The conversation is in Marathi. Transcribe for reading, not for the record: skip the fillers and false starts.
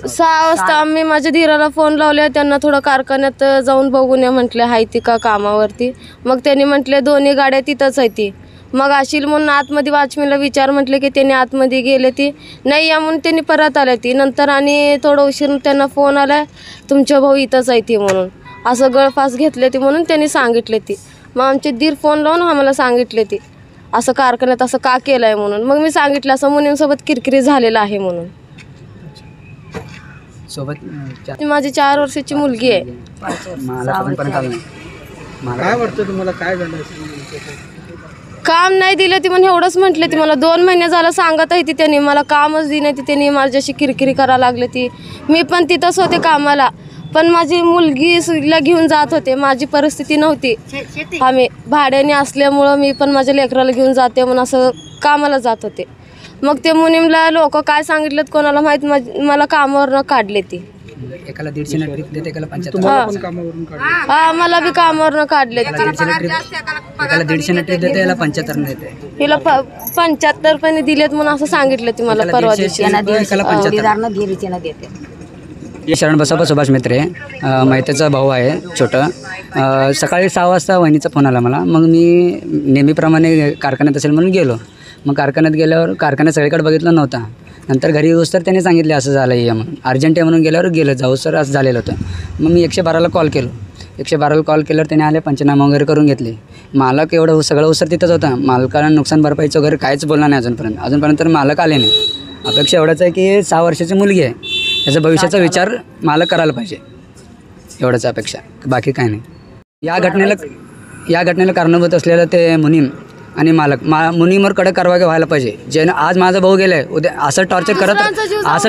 6 वाजता आम्ही माझ्या धीराला फोन लावले, त्यांना थोडं कारखान्यात जाऊन बघून या म्हटले, आहे ती का कामावरती. मग त्यांनी म्हटले दोन्ही गाड्या तिथंच आहे ती. मग अशील म्हणून आतमध्ये वॉचमॅनला विचार म्हटले की त्यांनी आतमध्ये गेले, ती नाही या म्हणून त्यांनी परत आले. ती नंतर आणि थोडं उशीर त्यांना फोन आला, तुमच्या भाऊ इथंच आहे ती म्हणून, असं गळफास घेतले ती म्हणून त्यांनी सांगितले. ती मग आमचे दीर फोन लावून आम्हाला सांगितले ती असं कारखान्यात असं का केलं आहे म्हणून. मग मी सांगितलं असं मुनींसोबत किरकिरी झालेला आहे म्हणून. सोबत माझी 4 वर्षाची मुलगी आहे. काय वाटतं तुम्हाला, काय झालं? काम नाही दिलं ती म्हणून एवढंच म्हटले. ती मला 2 महिने झालं सांगत आहे ती, त्यांनी मला कामच दिली ती. त्यांनी माझ्याशी किरकिरी करायला लागले. ती मी पण तिथंच होते कामाला, पण माझी मुलगीला घेऊन जात होते. माझी परिस्थिती नव्हती, आम्ही भाड्याने असल्यामुळं मी पण माझ्या लेकराला घेऊन जाते म्हणून असं कामाला जात होते. मग ते मुनीमला लोक काय सांगितलं कोणाला माहीत, मला कामावरनं काढले. ती एकाला 150 नोकरी देते, एकाला 75. हा मला बी कामावरनं काढले. एकाला 150 नोकरी देते, याला 75 देते. हिला 75 पण दिलेत म्हणून असं सांगितलं ती मला परवा दिवशी. शरण बसप्पा सुभाष मित्रे, मैतेचा भाऊ आहे छोटं. सकाळी 6 वाजता वहिनीचा फोन आला मला. मग मी नेहमीप्रमाणे कारखान्यात असेल म्हणून गेलो. मग कारखान्यात गेल्यावर कारखान्यात सगळीकडे बघितलं नव्हता. नंतर घरी येऊस तर त्याने सांगितले असं झालं आहे म्हणून, अर्जंट आहे म्हणून गेल्यावर गेलं जाऊ सर असं झालेलं होतं. मग मी 112ला कॉल केलो. 112ला कॉल केल्यावर त्याने आले, पंचनामा वगैरे करून घेतले. मालक एवढं सगळं उसर तिथंच होता. मालकाला नुकसान भरपाईचं वगैरे काहीच बोलला नाही अजूनपर्यंत तर मालक आले नाही. अपेक्षा एवढंच आहे की 6 वर्षाची मुलगी आहे, याचा भविष्याचा विचार मालक करायला पाहिजे, एवढंच अपेक्षा, बाकी काय नाही. या घटनेला कारणीभूत असलेलं ते मुनीम आणि मालक मुनीमवर कडक कारवाई व्हायला पाहिजे. जे आज माझा भाऊ गेलाय, उद्या असं टॉर्चर करत असं